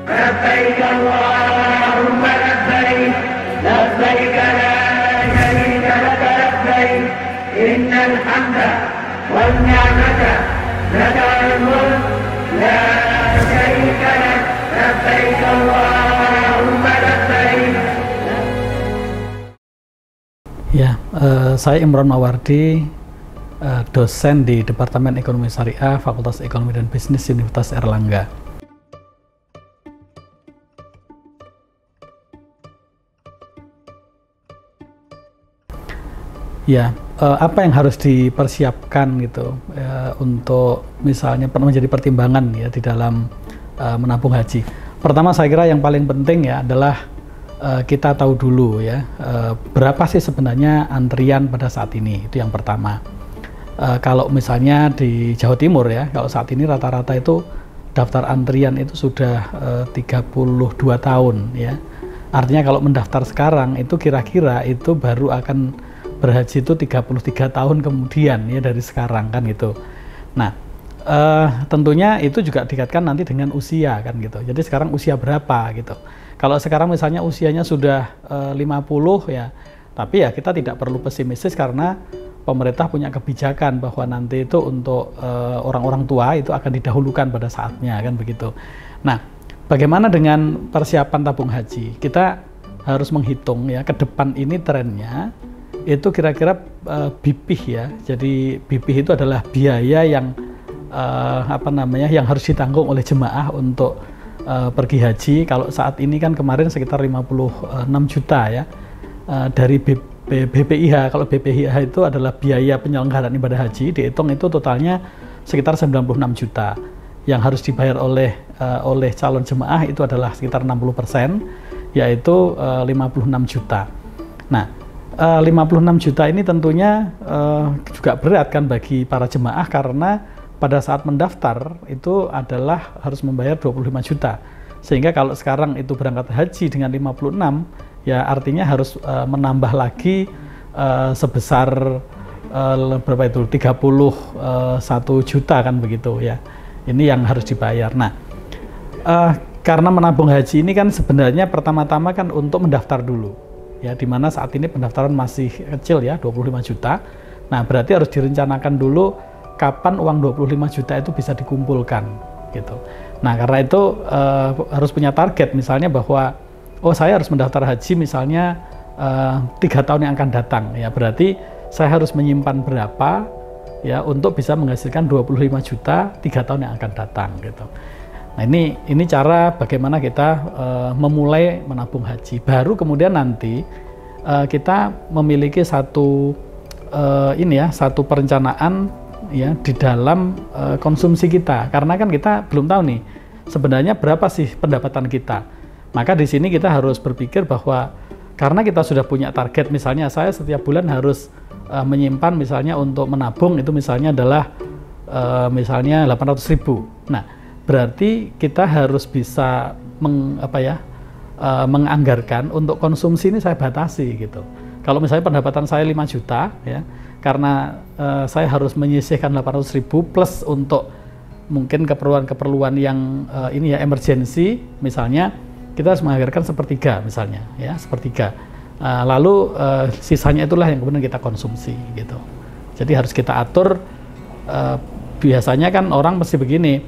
لبيك اللهم لبيك لبيك لا شريك لك لبيك إن الحمد والنعمة لك والملك لا شريك لك لبيك اللهم لبيك. Ya, saya Imron Mawardi, dosen di Departemen Ekonomi Syariah, Fakultas Ekonomi dan Bisnis Universitas Airlangga. Ya, apa yang harus dipersiapkan gitu untuk misalnya menjadi pertimbangan ya di dalam menabung haji. Pertama saya kira yang paling penting ya adalah kita tahu dulu ya berapa sih sebenarnya antrian pada saat ini, itu yang pertama. Kalau misalnya di Jawa Timur ya, kalau saat ini rata-rata itu daftar antrian itu sudah 32 tahun ya. Artinya kalau mendaftar sekarang itu kira-kira itu baru akan berhaji itu 33 tahun kemudian ya dari sekarang kan gitu. Nah tentunya itu juga dikaitkan nanti dengan usia kan gitu. Jadi sekarang usia berapa gitu. Kalau sekarang misalnya usianya sudah 50 ya, tapi ya kita tidak perlu pesimistis karena pemerintah punya kebijakan bahwa nanti itu untuk orang-orang tua itu akan didahulukan pada saatnya kan begitu. Nah, bagaimana dengan persiapan tabung haji? Kita harus menghitung ya ke depan ini trennya itu kira-kira BPIH ya. Jadi BPIH itu adalah biaya yang yang harus ditanggung oleh jemaah untuk pergi haji. Kalau saat ini kan kemarin sekitar 56 juta ya dari BPIH. Kalau BPIH itu adalah biaya penyelenggaraan ibadah haji, dihitung itu totalnya sekitar 96 juta. Yang harus dibayar oleh calon jemaah itu adalah sekitar 60%, yaitu 56 juta. Nah, 56 juta ini tentunya juga berat kan bagi para jemaah karena pada saat mendaftar itu adalah harus membayar 25 juta. Sehingga kalau sekarang itu berangkat haji dengan 56 ya artinya harus menambah lagi sebesar berapa itu 31 juta kan begitu ya. Ini yang harus dibayar. Nah, karena menabung haji ini kan sebenarnya pertama-tama kan untuk mendaftar dulu. Ya, di mana saat ini pendaftaran masih kecil ya, 25 juta. Nah, berarti harus direncanakan dulu kapan uang 25 juta itu bisa dikumpulkan gitu. Nah, karena itu harus punya target misalnya bahwa saya harus mendaftar haji misalnya 3 tahun yang akan datang ya. Berarti saya harus menyimpan berapa ya untuk bisa menghasilkan 25 juta 3 tahun yang akan datang gitu. Nah, ini cara bagaimana kita memulai menabung haji. Baru kemudian nanti kita memiliki satu perencanaan ya di dalam konsumsi kita. Karena kan kita belum tahu nih sebenarnya berapa sih pendapatan kita. Maka di sini kita harus berpikir bahwa karena kita sudah punya target, misalnya saya setiap bulan harus menyimpan misalnya untuk menabung itu misalnya adalah misalnya 800.000. Nah, berarti kita harus bisa menganggarkan untuk konsumsi ini saya batasi gitu. Kalau misalnya pendapatan saya 5 juta ya, karena saya harus menyisihkan 800.000 plus untuk mungkin keperluan-keperluan yang emergency misalnya, kita harus menganggarkan sepertiga misalnya ya, sepertiga. Lalu sisanya itulah yang kemudian kita konsumsi gitu. Jadi harus kita atur. Biasanya kan orang mesti begini,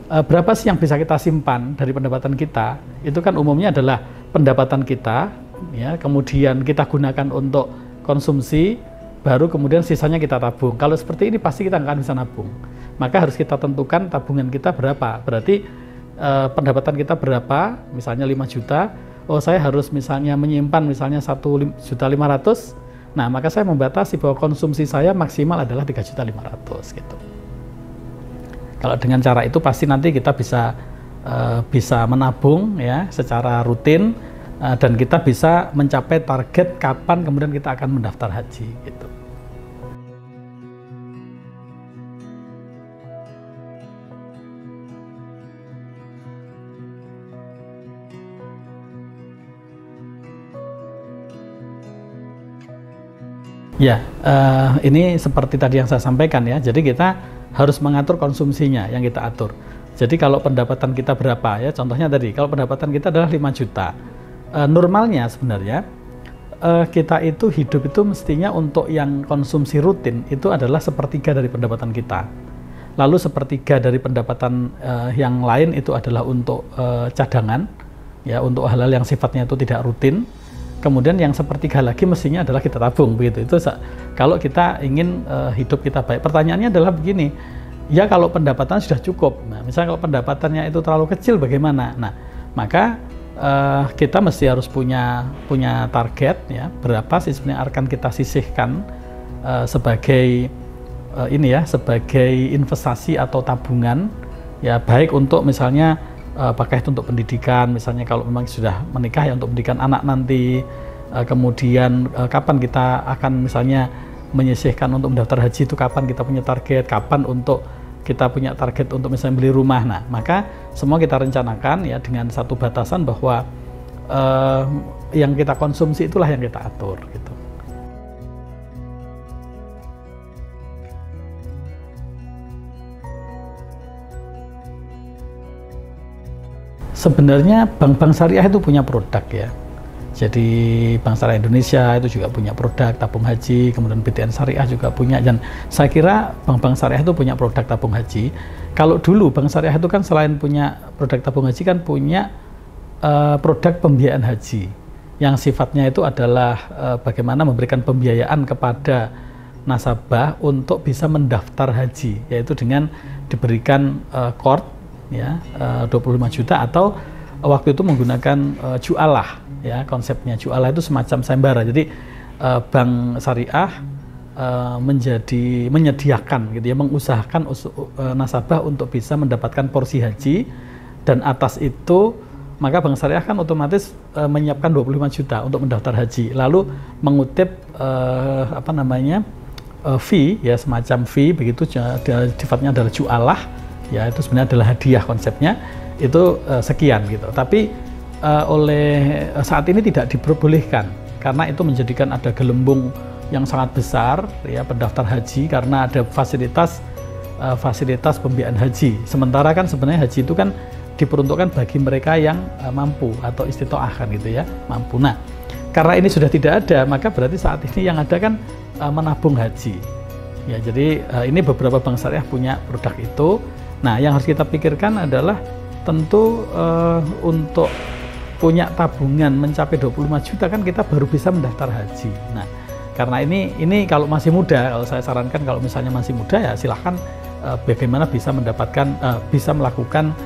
berapa sih yang bisa kita simpan dari pendapatan kita? Itu kan umumnya adalah pendapatan kita, ya, kemudian kita gunakan untuk konsumsi, baru kemudian sisanya kita tabung. Kalau seperti ini pasti kita nggak akan bisa nabung. Maka harus kita tentukan tabungan kita berapa. Berarti pendapatan kita berapa? Misalnya 5 juta. Saya harus misalnya menyimpan misalnya 1.500.000. Nah, maka saya membatasi bahwa konsumsi saya maksimal adalah 3.500.000 gitu. Kalau dengan cara itu pasti nanti kita bisa menabung ya secara rutin dan kita bisa mencapai target kapan kemudian kita akan mendaftar haji gitu. Ya, ini seperti tadi yang saya sampaikan ya. Jadi kita harus mengatur konsumsinya yang kita atur. Jadi kalau pendapatan kita berapa ya, contohnya tadi, kalau pendapatan kita adalah 5 juta, normalnya sebenarnya kita itu hidup itu mestinya untuk yang konsumsi rutin itu adalah 1/3 dari pendapatan kita. Lalu 1/3 dari pendapatan yang lain itu adalah untuk cadangan, ya, untuk hal-hal yang sifatnya itu tidak rutin. Kemudian yang 1/3 lagi mestinya adalah kita tabung, begitu. Itu kalau kita ingin hidup kita baik. Pertanyaannya adalah begini, ya kalau pendapatan sudah cukup, nah, misalnya kalau pendapatannya itu terlalu kecil bagaimana? Nah, maka kita mesti harus punya target, ya, berapa sih sebenarnya akan kita sisihkan sebagai sebagai investasi atau tabungan, ya, baik untuk misalnya pakai itu untuk pendidikan, misalnya kalau memang sudah menikah ya untuk pendidikan anak nanti, kemudian kapan kita akan misalnya menyisihkan untuk mendaftar haji itu, kapan kita punya target, kapan untuk kita punya target untuk misalnya beli rumah. Nah, maka semua kita rencanakan ya dengan satu batasan bahwa yang kita konsumsi itulah yang kita atur gitu. Sebenarnya bank-bank syariah itu punya produk ya. Jadi Bank Syariah Indonesia itu juga punya produk tabung haji, kemudian BTN Syariah juga punya, dan saya kira bank-bank syariah itu punya produk tabung haji. Kalau dulu Bank Syariah itu kan selain punya produk tabung haji kan punya produk pembiayaan haji yang sifatnya itu adalah bagaimana memberikan pembiayaan kepada nasabah untuk bisa mendaftar haji, yaitu dengan diberikan qard ya 25 juta atau waktu itu menggunakan jualah, ya, konsepnya jualah itu semacam sayembara. Jadi bank syariah menyediakan gitu ya, mengusahakan nasabah untuk bisa mendapatkan porsi haji, dan atas itu maka bank syariah kan otomatis menyiapkan 25 juta untuk mendaftar haji, lalu mengutip fee, ya, semacam fee begitu, sifatnya adalah jualah, ya, itu sebenarnya adalah hadiah konsepnya itu sekian gitu. Tapi oleh saat ini tidak diperbolehkan karena itu menjadikan ada gelembung yang sangat besar ya pendaftar haji, karena ada fasilitas pembiayaan haji. Sementara kan sebenarnya haji itu kan diperuntukkan bagi mereka yang mampu atau istitoah kan gitu ya, mampu. Nah, karena ini sudah tidak ada, maka berarti saat ini yang ada kan menabung haji. Ya, jadi ini beberapa bank syariah punya produk itu. Nah, yang harus kita pikirkan adalah tentu untuk punya tabungan mencapai 25 juta kan kita baru bisa mendaftar haji. Nah, karena ini kalau masih muda, kalau saya sarankan kalau misalnya masih muda ya silahkan bagaimana bisa mendapatkan, bisa melakukan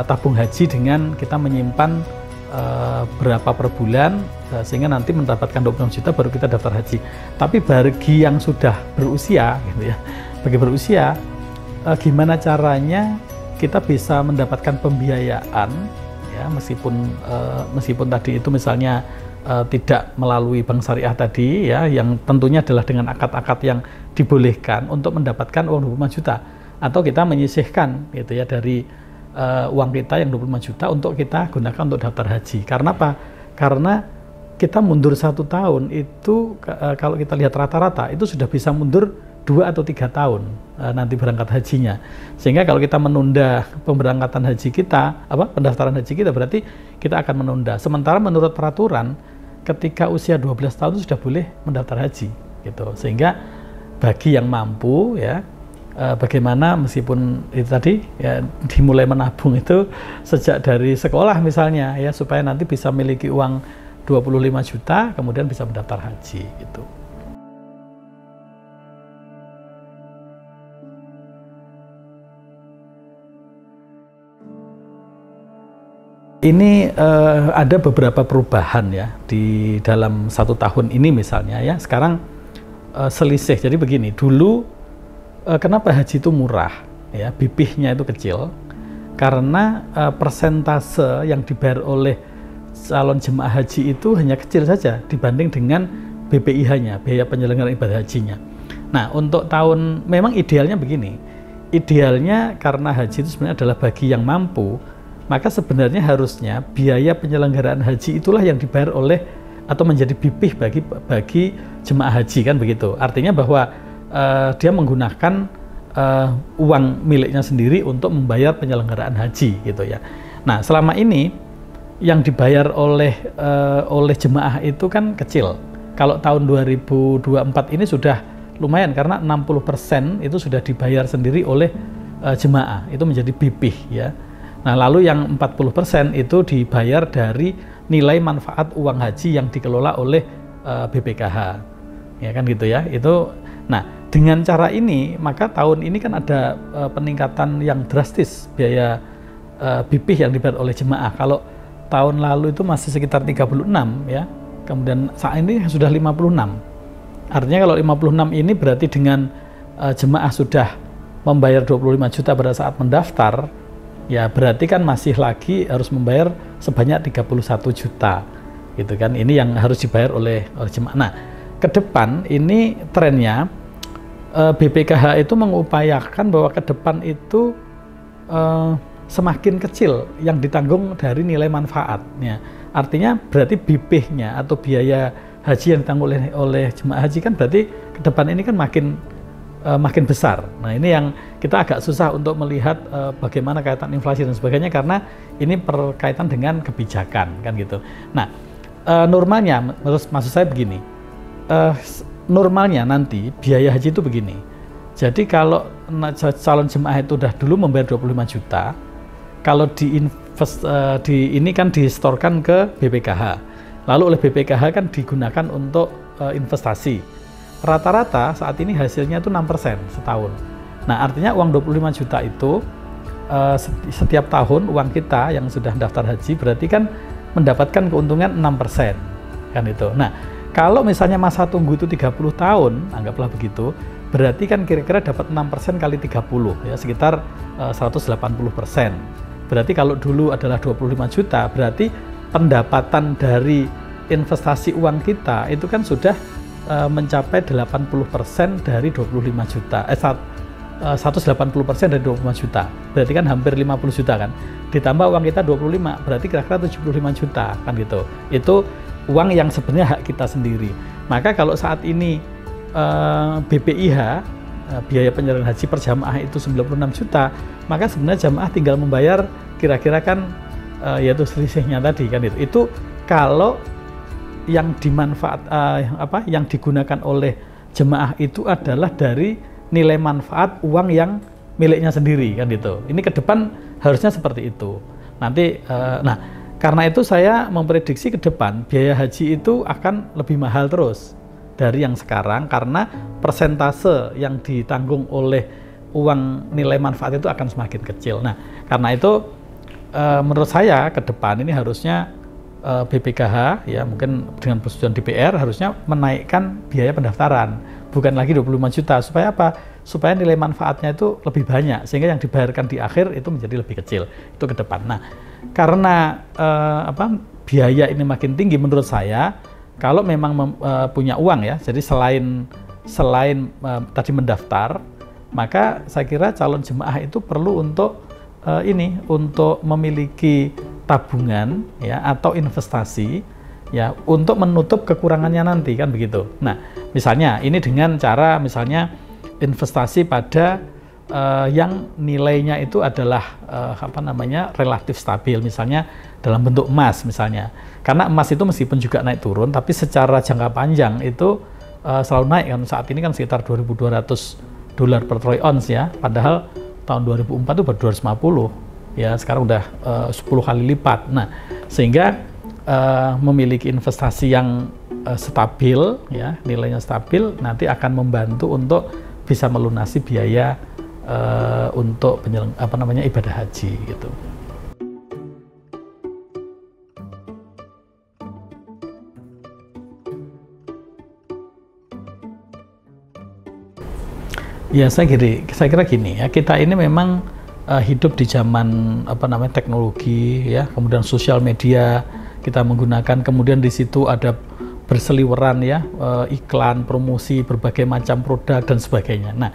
tabung haji dengan kita menyimpan berapa per bulan sehingga nanti mendapatkan 26 juta baru kita daftar haji. Tapi bagi yang sudah berusia gitu ya, bagi berusia gimana caranya kita bisa mendapatkan pembiayaan ya, meskipun tadi itu misalnya tidak melalui bank syariah tadi ya, yang tentunya adalah dengan akad-akad yang dibolehkan untuk mendapatkan uang 25 juta, atau kita menyisihkan gitu ya dari uang kita yang 25 juta untuk kita gunakan untuk daftar haji. Karena apa? Karena kita mundur 1 tahun itu kalau kita lihat rata-rata itu sudah bisa mundur 2 atau 3 tahun nanti berangkat hajinya. Sehingga kalau kita menunda pemberangkatan haji kita, pendaftaran haji kita, berarti kita akan menunda. Sementara menurut peraturan ketika usia 12 tahun sudah boleh mendaftar haji gitu. Sehingga bagi yang mampu ya, bagaimana meskipun itu tadi ya dimulai menabung itu sejak dari sekolah misalnya ya, supaya nanti bisa memiliki uang 25 juta kemudian bisa mendaftar haji gitu. Ini ada beberapa perubahan ya di dalam 1 tahun ini misalnya ya. Sekarang selisih. Jadi begini, dulu kenapa haji itu murah ya, bipihnya itu kecil karena persentase yang dibayar oleh calon jemaah haji itu hanya kecil saja dibanding dengan BPIH-nya, biaya penyelenggaraan ibadah hajinya. Nah, untuk tahun memang idealnya begini. Idealnya karena haji itu sebenarnya adalah bagi yang mampu, maka sebenarnya harusnya biaya penyelenggaraan haji itulah yang dibayar oleh atau menjadi bipih bagi jemaah haji kan begitu. Artinya bahwa dia menggunakan uang miliknya sendiri untuk membayar penyelenggaraan haji gitu ya. Nah, selama ini yang dibayar oleh jemaah itu kan kecil. Kalau tahun 2024 ini sudah lumayan karena 60% itu sudah dibayar sendiri oleh jemaah, itu menjadi BPIH ya. Nah, lalu yang 40% itu dibayar dari nilai manfaat uang haji yang dikelola oleh BPKH. Ya kan gitu ya. Itu nah, dengan cara ini maka tahun ini kan ada peningkatan yang drastis biaya BPIH yang dibayar oleh jemaah. Kalau tahun lalu itu masih sekitar 36 ya. Kemudian saat ini sudah 56. Artinya kalau 56 ini berarti dengan jemaah sudah membayar 25 juta pada saat mendaftar, ya berarti kan masih lagi harus membayar sebanyak 31 juta. Gitu kan. Ini yang harus dibayar oleh jemaah. Nah, ke depan ini trennya BPKH itu mengupayakan bahwa ke depan itu semakin kecil yang ditanggung dari nilai manfaatnya. Artinya berarti BPIH-nya atau biaya haji yang ditanggung oleh jemaah haji kan berarti ke depan ini kan makin besar. Nah, ini yang kita agak susah untuk melihat bagaimana kaitan inflasi dan sebagainya karena ini berkaitan dengan kebijakan kan gitu. Nah, normalnya maksud saya begini. Normalnya nanti biaya haji itu begini. Jadi kalau calon jemaah itu udah dulu membayar 25 juta, kalau ini kan distorkan ke BPKH, lalu oleh BPKH kan digunakan untuk investasi. Rata-rata saat ini hasilnya itu 6% setahun. Nah, artinya uang 25 juta itu setiap tahun uang kita yang sudah daftar haji berarti kan mendapatkan keuntungan 6% kan itu. Nah, kalau misalnya masa tunggu itu 30 tahun, anggaplah begitu, berarti kan kira-kira dapat 6% kali 30 ya, sekitar 180%. Berarti kalau dulu adalah 25 juta, berarti pendapatan dari investasi uang kita itu kan sudah mencapai 80% dari 25 juta. 180% dari 25 juta. Berarti kan hampir 50 juta kan. Ditambah uang kita 25, berarti kira-kira 75 juta kan gitu. Itu uang yang sebenarnya hak kita sendiri. Maka kalau saat ini BPIH biaya penyelenggaraan haji per jamaah itu 96 juta, maka sebenarnya jamaah tinggal membayar kira-kira kan yaitu selisihnya tadi kan itu. Itu kalau yang yang digunakan oleh jemaah itu adalah dari nilai manfaat uang yang miliknya sendiri kan gitu. Ini ke depan harusnya seperti itu. Nanti nah, karena itu saya memprediksi ke depan biaya haji itu akan lebih mahal terus dari yang sekarang karena persentase yang ditanggung oleh uang nilai manfaat itu akan semakin kecil. Nah, karena itu menurut saya ke depan ini harusnya BPKH ya mungkin dengan persetujuan DPR harusnya menaikkan biaya pendaftaran, bukan lagi 25 juta. Supaya apa? Supaya nilai manfaatnya itu lebih banyak sehingga yang dibayarkan di akhir itu menjadi lebih kecil. Itu ke depan. Nah, karena biaya ini makin tinggi menurut saya, kalau memang punya uang ya, jadi selain tadi mendaftar, maka saya kira calon jemaah itu perlu untuk untuk memiliki tabungan ya atau investasi ya untuk menutup kekurangannya nanti kan begitu. Nah, misalnya ini dengan cara misalnya investasi pada yang nilainya itu adalah relatif stabil, misalnya dalam bentuk emas misalnya. Karena emas itu meskipun juga naik turun, tapi secara jangka panjang itu selalu naik kan. Saat ini kan sekitar $2.200 per troy ounce ya, padahal tahun 2004 itu baru 250 ya, sekarang udah 10 kali lipat. Nah, sehingga memiliki investasi yang stabil ya, nilainya stabil nanti akan membantu untuk bisa melunasi biaya untuk ibadah haji gitu. Ya, saya kira gini ya, kita ini memang hidup di zaman teknologi ya, kemudian sosial media kita menggunakan, kemudian di situ ada berseliweran ya iklan, promosi berbagai macam produk dan sebagainya. Nah,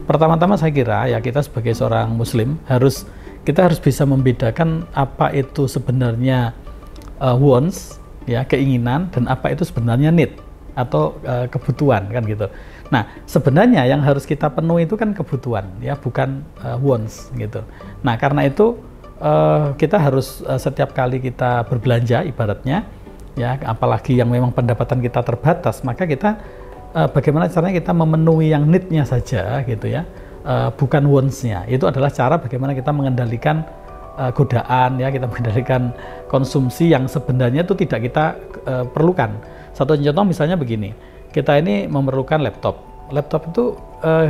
pertama-tama saya kira ya kita sebagai seorang muslim kita harus bisa membedakan apa itu sebenarnya wants ya, keinginan, dan apa itu sebenarnya need atau kebutuhan kan gitu. Nah, sebenarnya yang harus kita penuhi itu kan kebutuhan, ya, bukan wants gitu. Nah, karena itu kita harus setiap kali kita berbelanja, ibaratnya, ya, apalagi yang memang pendapatan kita terbatas, maka kita bagaimana caranya kita memenuhi yang need-nya saja, gitu ya, bukan wants-nya. Itu adalah cara bagaimana kita mengendalikan godaan, ya, kita mengendalikan konsumsi yang sebenarnya itu tidak kita perlukan. Satu contoh misalnya begini, kita ini memerlukan laptop. Laptop itu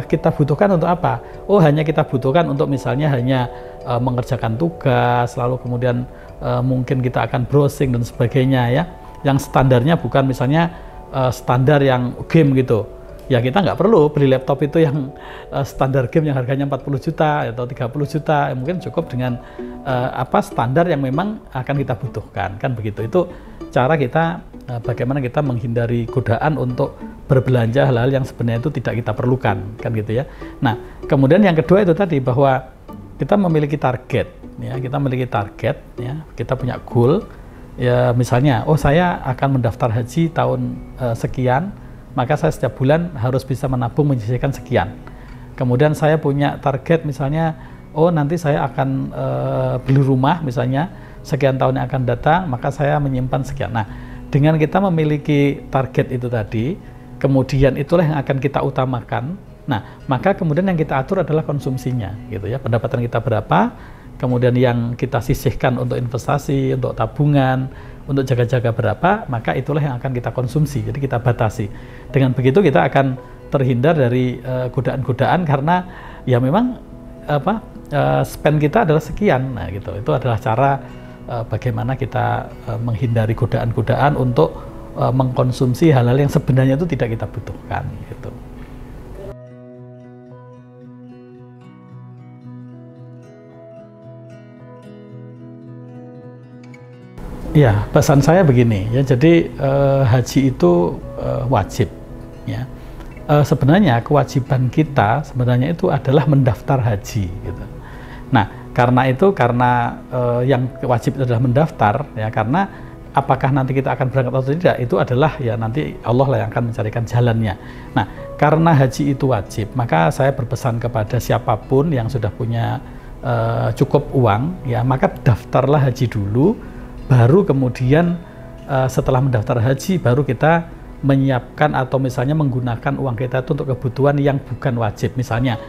kita butuhkan untuk apa? Oh, hanya kita butuhkan untuk misalnya hanya mengerjakan tugas, lalu kemudian mungkin kita akan browsing dan sebagainya, ya. Yang standarnya bukan misalnya standar yang game gitu. Ya, kita nggak perlu beli laptop itu yang standar game yang harganya 40 juta atau 30 juta. Mungkin cukup dengan standar yang memang akan kita butuhkan, kan begitu. Itu cara kita bagaimana kita menghindari godaan untuk berbelanja hal-hal yang sebenarnya itu tidak kita perlukan, kan gitu ya. Nah, kemudian yang kedua itu tadi, bahwa kita memiliki target, ya, kita memiliki target, ya, kita punya goal, ya, misalnya, oh, saya akan mendaftar haji tahun sekian, maka saya setiap bulan harus bisa menabung menyisihkan sekian. Kemudian saya punya target misalnya, oh, nanti saya akan beli rumah misalnya sekian tahun yang akan datang, maka saya menyimpan sekian. Nah, dengan kita memiliki target itu tadi, kemudian itulah yang akan kita utamakan. Nah, maka kemudian yang kita atur adalah konsumsinya, gitu ya. Pendapatan kita berapa, kemudian yang kita sisihkan untuk investasi, untuk tabungan, untuk jaga-jaga berapa, maka itulah yang akan kita konsumsi. Jadi kita batasi. Dengan begitu kita akan terhindar dari godaan-godaan, karena ya memang spend kita adalah sekian. Nah, gitu. Itu adalah cara bagaimana kita menghindari godaan-godaan untuk mengkonsumsi hal-hal yang sebenarnya itu tidak kita butuhkan, gitu. Ya, pesan saya begini, ya. Jadi haji itu wajib, ya. Sebenarnya kewajiban kita sebenarnya itu adalah mendaftar haji, gitu. Nah, karena yang wajib itu adalah mendaftar, ya, karena apakah nanti kita akan berangkat atau tidak, itu adalah ya nanti Allah lah yang akan mencarikan jalannya. Nah, karena haji itu wajib, maka saya berpesan kepada siapapun yang sudah punya cukup uang, ya, maka daftarlah haji dulu. Baru kemudian setelah mendaftar haji, baru kita menyiapkan atau misalnya menggunakan uang kita itu untuk kebutuhan yang bukan wajib. Misalnya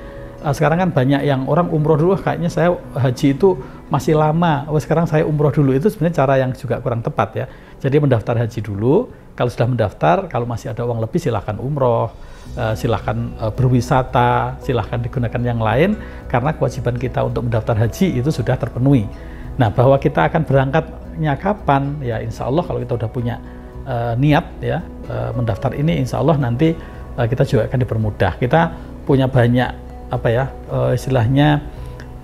sekarang kan banyak yang orang umroh dulu, kayaknya saya haji itu masih lama, sekarang saya umroh dulu. Itu sebenarnya cara yang juga kurang tepat, ya. Jadi mendaftar haji dulu, kalau sudah mendaftar, kalau masih ada uang lebih silahkan umroh, silahkan berwisata, silahkan digunakan yang lain, karena kewajiban kita untuk mendaftar haji itu sudah terpenuhi. Nah, bahwa kita akan berangkatnya kapan, ya insya Allah kalau kita udah punya niat, ya, mendaftar ini, insya Allah nanti kita juga akan dipermudah. Kita punya banyak istilahnya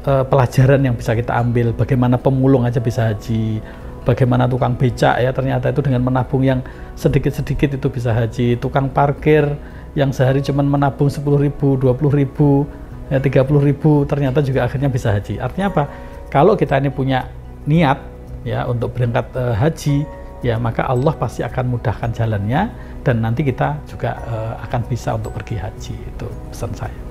pelajaran yang bisa kita ambil. Bagaimana pemulung aja bisa haji, bagaimana tukang becak, ya, ternyata itu dengan menabung yang sedikit-sedikit itu bisa haji. Tukang parkir yang sehari cuma menabung 10.000, 20.000, ya, 30.000, ternyata juga akhirnya bisa haji. Artinya apa? Kalau kita ini punya niat, ya, untuk berangkat haji, ya, maka Allah pasti akan mudahkan jalannya, dan nanti kita juga akan bisa untuk pergi haji. Itu pesan saya.